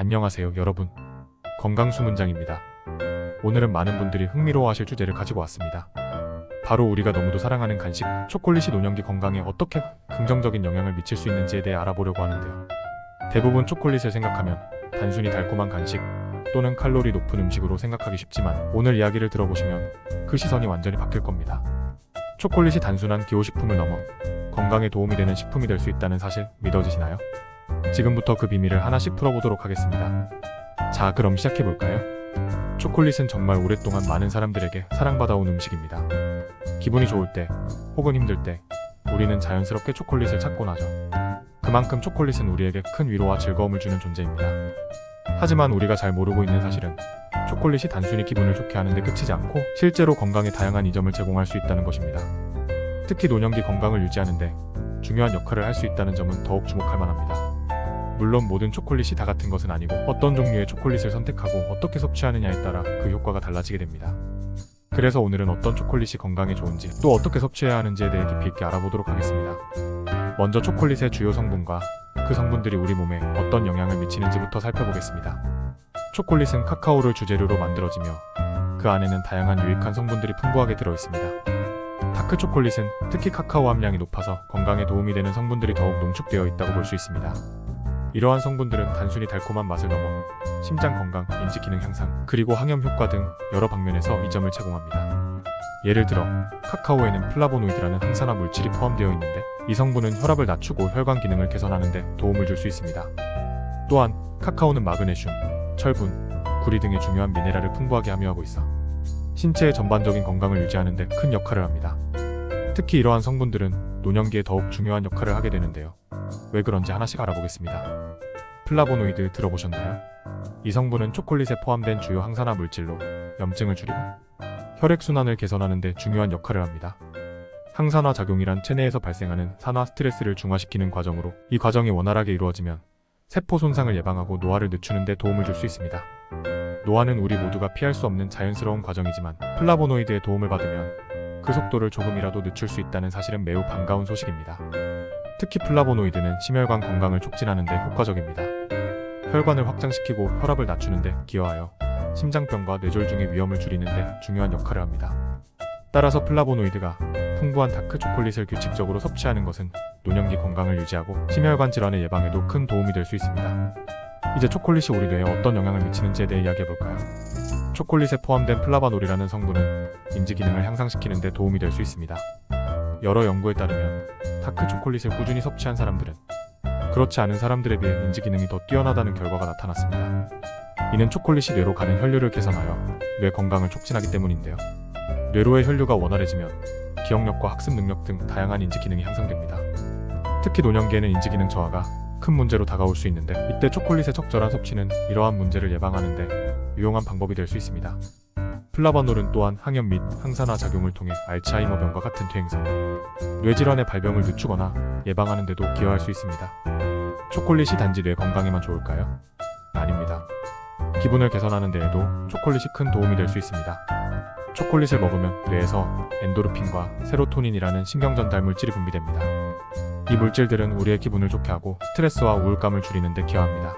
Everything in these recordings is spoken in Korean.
안녕하세요 여러분, 건강수문장입니다. 오늘은 많은 분들이 흥미로워하실 주제를 가지고 왔습니다. 바로 우리가 너무도 사랑하는 간식, 초콜릿이 노년기 건강에 어떻게 긍정적인 영향을 미칠 수 있는지에 대해 알아보려고 하는데요. 대부분 초콜릿을 생각하면 단순히 달콤한 간식 또는 칼로리 높은 음식으로 생각하기 쉽지만 오늘 이야기를 들어보시면 그 시선이 완전히 바뀔 겁니다. 초콜릿이 단순한 기호식품을 넘어 건강에 도움이 되는 식품이 될 수 있다는 사실 믿어지시나요? 지금부터 그 비밀을 하나씩 풀어보도록 하겠습니다. 자, 그럼 시작해볼까요? 초콜릿은 정말 오랫동안 많은 사람들에게 사랑받아온 음식입니다. 기분이 좋을 때 혹은 힘들 때 우리는 자연스럽게 초콜릿을 찾곤 하죠. 그만큼 초콜릿은 우리에게 큰 위로와 즐거움을 주는 존재입니다. 하지만 우리가 잘 모르고 있는 사실은 초콜릿이 단순히 기분을 좋게 하는데 그치지 않고 실제로 건강에 다양한 이점을 제공할 수 있다는 것입니다. 특히 노년기 건강을 유지하는데 중요한 역할을 할 수 있다는 점은 더욱 주목할 만합니다. 물론 모든 초콜릿이 다 같은 것은 아니고 어떤 종류의 초콜릿을 선택하고 어떻게 섭취하느냐에 따라 그 효과가 달라지게 됩니다. 그래서 오늘은 어떤 초콜릿이 건강에 좋은지 또 어떻게 섭취해야 하는지에 대해 깊이 있게 알아보도록 하겠습니다. 먼저 초콜릿의 주요 성분과 그 성분들이 우리 몸에 어떤 영향을 미치는지부터 살펴보겠습니다. 초콜릿은 카카오를 주재료로 만들어지며 그 안에는 다양한 유익한 성분들이 풍부하게 들어있습니다. 다크 초콜릿은 특히 카카오 함량이 높아서 건강에 도움이 되는 성분들이 더욱 농축되어 있다고 볼 수 있습니다. 이러한 성분들은 단순히 달콤한 맛을 넘어 심장 건강, 인지 기능 향상, 그리고 항염 효과 등 여러 방면에서 이점을 제공합니다. 예를 들어 카카오에는 플라보노이드라는 항산화 물질이 포함되어 있는데 이 성분은 혈압을 낮추고 혈관 기능을 개선하는 데 도움을 줄 수 있습니다. 또한 카카오는 마그네슘, 철분, 구리 등의 중요한 미네랄을 풍부하게 함유하고 있어 신체의 전반적인 건강을 유지하는 데 큰 역할을 합니다. 특히 이러한 성분들은 노년기에 더욱 중요한 역할을 하게 되는데요. 왜 그런지 하나씩 알아보겠습니다. 플라보노이드 들어보셨나요? 이 성분은 초콜릿에 포함된 주요 항산화 물질로 염증을 줄이고 혈액순환을 개선하는 데 중요한 역할을 합니다. 항산화 작용이란 체내에서 발생하는 산화 스트레스를 중화시키는 과정으로 이 과정이 원활하게 이루어지면 세포 손상을 예방하고 노화를 늦추는 데 도움을 줄 수 있습니다. 노화는 우리 모두가 피할 수 없는 자연스러운 과정이지만 플라보노이드의 도움을 받으면 그 속도를 조금이라도 늦출 수 있다는 사실은 매우 반가운 소식입니다. 특히 플라보노이드는 심혈관 건강을 촉진하는 데 효과적입니다. 혈관을 확장시키고 혈압을 낮추는 데 기여하여 심장병과 뇌졸중의 위험을 줄이는 데 중요한 역할을 합니다. 따라서 플라보노이드가 풍부한 다크 초콜릿을 규칙적으로 섭취하는 것은 노년기 건강을 유지하고 심혈관 질환의 예방에도 큰 도움이 될 수 있습니다. 이제 초콜릿이 우리 뇌에 어떤 영향을 미치는지에 대해 이야기해볼까요? 초콜릿에 포함된 플라바놀이라는 성분은 인지 기능을 향상시키는 데 도움이 될 수 있습니다. 여러 연구에 따르면 다크 초콜릿을 꾸준히 섭취한 사람들은 그렇지 않은 사람들에 비해 인지 기능이 더 뛰어나다는 결과가 나타났습니다. 이는 초콜릿이 뇌로 가는 혈류를 개선하여 뇌 건강을 촉진하기 때문인데요. 뇌로의 혈류가 원활해지면 기억력과 학습 능력 등 다양한 인지 기능이 향상됩니다. 특히 노년기에는 인지 기능 저하가 큰 문제로 다가올 수 있는데 이때 초콜릿의 적절한 섭취는 이러한 문제를 예방하는 데 유용한 방법이 될 수 있습니다. 플라바놀은 또한 항염 및 항산화 작용을 통해 알츠하이머병과 같은 퇴행성, 뇌질환의 발병을 늦추거나 예방하는 데도 기여할 수 있습니다. 초콜릿이 단지 뇌 건강에만 좋을까요? 아닙니다. 기분을 개선하는 데에도 초콜릿이 큰 도움이 될 수 있습니다. 초콜릿을 먹으면 뇌에서 엔도르핀과 세로토닌이라는 신경전달 물질이 분비됩니다. 이 물질들은 우리의 기분을 좋게 하고 스트레스와 우울감을 줄이는 데 기여합니다.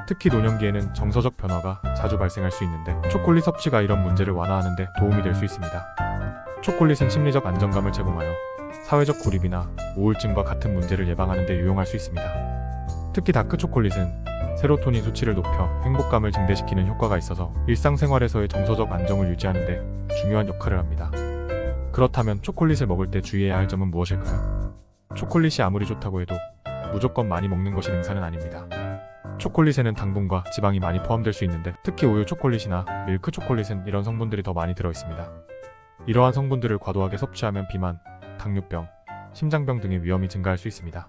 특히 노년기에는 정서적 변화가 자주 발생할 수 있는데 초콜릿 섭취가 이런 문제를 완화하는 데 도움이 될 수 있습니다. 초콜릿은 심리적 안정감을 제공하여 사회적 고립이나 우울증과 같은 문제를 예방하는 데 유용할 수 있습니다. 특히 다크 초콜릿은 세로토닌 수치를 높여 행복감을 증대시키는 효과가 있어서 일상생활에서의 정서적 안정을 유지하는 데 중요한 역할을 합니다. 그렇다면 초콜릿을 먹을 때 주의해야 할 점은 무엇일까요? 초콜릿이 아무리 좋다고 해도 무조건 많이 먹는 것이 능사는 아닙니다. 초콜릿에는 당분과 지방이 많이 포함될 수 있는데 특히 우유 초콜릿이나 밀크 초콜릿은 이런 성분들이 더 많이 들어있습니다. 이러한 성분들을 과도하게 섭취하면 비만, 당뇨병, 심장병 등의 위험이 증가할 수 있습니다.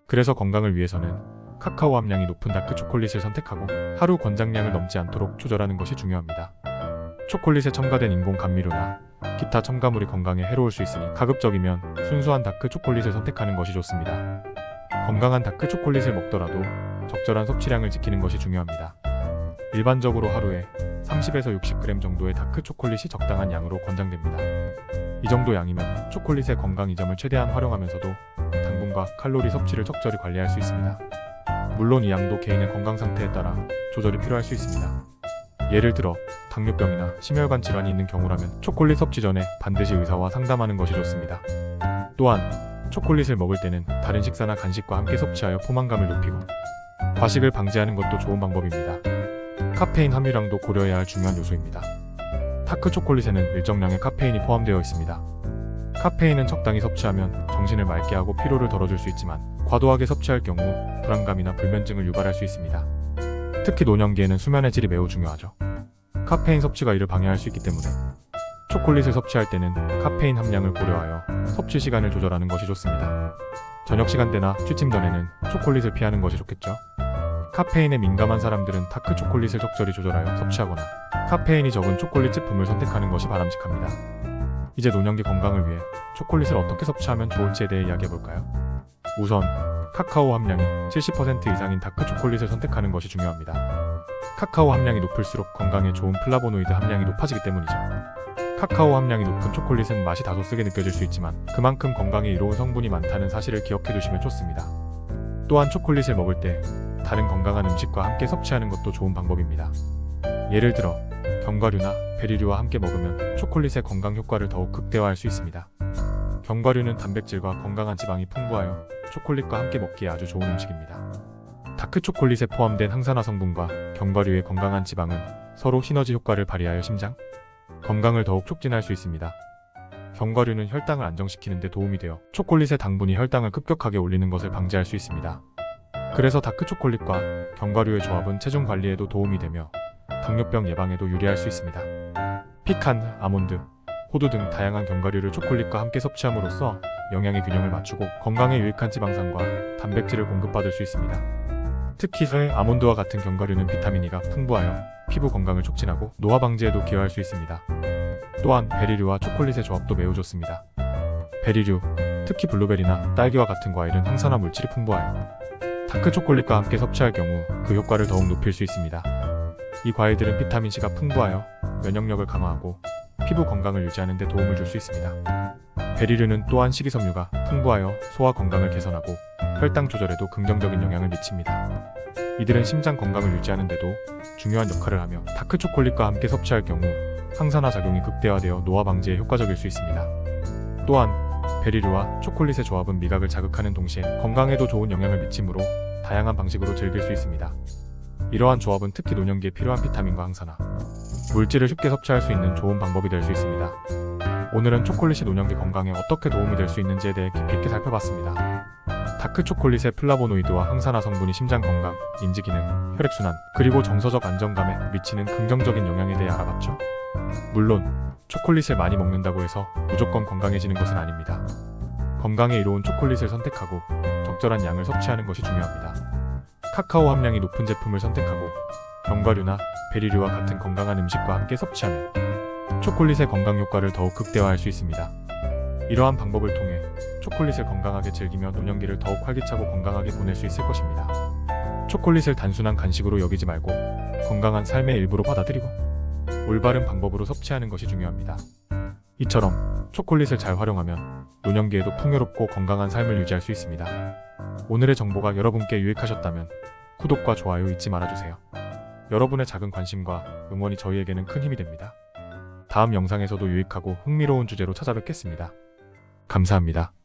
그래서 건강을 위해서는 카카오 함량이 높은 다크 초콜릿을 선택하고 하루 권장량을 넘지 않도록 조절하는 것이 중요합니다. 초콜릿에 첨가된 인공 감미료나 기타 첨가물이 건강에 해로울 수 있으니 가급적이면 순수한 다크 초콜릿을 선택하는 것이 좋습니다. 건강한 다크 초콜릿을 먹더라도 적절한 섭취량을 지키는 것이 중요합니다. 일반적으로 하루에 30에서 60g 정도의 다크 초콜릿이 적당한 양으로 권장됩니다. 이 정도 양이면 초콜릿의 건강 이점을 최대한 활용하면서도 당분과 칼로리 섭취를 적절히 관리할 수 있습니다. 물론 이 양도 개인의 건강 상태에 따라 조절이 필요할 수 있습니다. 예를 들어 당뇨병이나 심혈관 질환이 있는 경우라면 초콜릿 섭취 전에 반드시 의사와 상담하는 것이 좋습니다. 또한 초콜릿을 먹을 때는 다른 식사나 간식과 함께 섭취하여 포만감을 높이고 과식을 방지하는 것도 좋은 방법입니다. 카페인 함유량도 고려해야 할 중요한 요소입니다. 다크 초콜릿에는 일정량의 카페인이 포함되어 있습니다. 카페인은 적당히 섭취하면 정신을 맑게 하고 피로를 덜어줄 수 있지만 과도하게 섭취할 경우 불안감이나 불면증을 유발할 수 있습니다. 특히 노년기에는 수면의 질이 매우 중요하죠. 카페인 섭취가 이를 방해할 수 있기 때문에 초콜릿을 섭취할 때는 카페인 함량을 고려하여 섭취 시간을 조절하는 것이 좋습니다. 저녁 시간대나 취침 전에는 초콜릿을 피하는 것이 좋겠죠. 카페인에 민감한 사람들은 다크 초콜릿을 적절히 조절하여 섭취하거나 카페인이 적은 초콜릿 제품을 선택하는 것이 바람직합니다. 이제 노년기 건강을 위해 초콜릿을 어떻게 섭취하면 좋을지에 대해 이야기해볼까요? 우선 카카오 함량이 70% 이상인 다크 초콜릿을 선택하는 것이 중요합니다. 카카오 함량이 높을수록 건강에 좋은 플라보노이드 함량이 높아지기 때문이죠. 카카오 함량이 높은 초콜릿은 맛이 다소 쓰게 느껴질 수 있지만 그만큼 건강에 이로운 성분이 많다는 사실을 기억해 두시면 좋습니다. 또한 초콜릿을 먹을 때 다른 건강한 음식과 함께 섭취하는 것도 좋은 방법입니다. 예를 들어 견과류나 베리류와 함께 먹으면 초콜릿의 건강 효과를 더욱 극대화할 수 있습니다. 견과류는 단백질과 건강한 지방이 풍부하여 초콜릿과 함께 먹기에 아주 좋은 음식입니다. 다크 초콜릿에 포함된 항산화 성분과 견과류의 건강한 지방은 서로 시너지 효과를 발휘하여 심장 건강을 더욱 촉진할 수 있습니다. 견과류는 혈당을 안정시키는 데 도움이 되어 초콜릿의 당분이 혈당을 급격하게 올리는 것을 방지할 수 있습니다. 그래서 다크 초콜릿과 견과류의 조합은 체중 관리에도 도움이 되며 당뇨병 예방에도 유리할 수 있습니다. 피칸, 아몬드, 호두 등 다양한 견과류를 초콜릿과 함께 섭취함으로써 영양의 균형을 맞추고 건강에 유익한 지방산과 단백질을 공급받을 수 있습니다. 특히 아몬드와 같은 견과류는 비타민 E가 풍부하여 피부 건강을 촉진하고 노화 방지에도 기여할 수 있습니다. 또한 베리류와 초콜릿의 조합도 매우 좋습니다. 베리류, 특히 블루베리나 딸기와 같은 과일은 항산화 물질이 풍부하여 다크 초콜릿과 함께 섭취할 경우 그 효과를 더욱 높일 수 있습니다. 이 과일들은 비타민C가 풍부하여 면역력을 강화하고 피부 건강을 유지하는 데 도움을 줄 수 있습니다. 베리류는 또한 식이섬유가 풍부하여 소화 건강을 개선하고 혈당 조절에도 긍정적인 영향을 미칩니다. 이들은 심장 건강을 유지하는 데도 중요한 역할을 하며 다크 초콜릿과 함께 섭취할 경우 항산화 작용이 극대화되어 노화 방지에 효과적일 수 있습니다. 또한 베리류와 초콜릿의 조합은 미각을 자극하는 동시에 건강에도 좋은 영향을 미치므로 다양한 방식으로 즐길 수 있습니다. 이러한 조합은 특히 노년기에 필요한 비타민과 항산화 물질을 쉽게 섭취할 수 있는 좋은 방법이 될 수 있습니다. 오늘은 초콜릿이 노년기 건강에 어떻게 도움이 될 수 있는지에 대해 깊이 있게 살펴봤습니다. 다크 초콜릿의 플라보노이드와 항산화 성분이 심장 건강, 인지 기능, 혈액순환, 그리고 정서적 안정감에 미치는 긍정적인 영향에 대해 알아봤죠. 물론 초콜릿을 많이 먹는다고 해서 무조건 건강해지는 것은 아닙니다. 건강에 이로운 초콜릿을 선택하고 적절한 양을 섭취하는 것이 중요합니다. 카카오 함량이 높은 제품을 선택하고 견과류나 베리류와 같은 건강한 음식과 함께 섭취하면 초콜릿의 건강 효과를 더욱 극대화할 수 있습니다. 이러한 방법을 통해 초콜릿을 건강하게 즐기며 노년기를 더욱 활기차고 건강하게 보낼 수 있을 것입니다. 초콜릿을 단순한 간식으로 여기지 말고 건강한 삶의 일부로 받아들이고 올바른 방법으로 섭취하는 것이 중요합니다. 이처럼 초콜릿을 잘 활용하면 노년기에도 풍요롭고 건강한 삶을 유지할 수 있습니다. 오늘의 정보가 여러분께 유익하셨다면 구독과 좋아요 잊지 말아주세요. 여러분의 작은 관심과 응원이 저희에게는 큰 힘이 됩니다. 다음 영상에서도 유익하고 흥미로운 주제로 찾아뵙겠습니다. 감사합니다.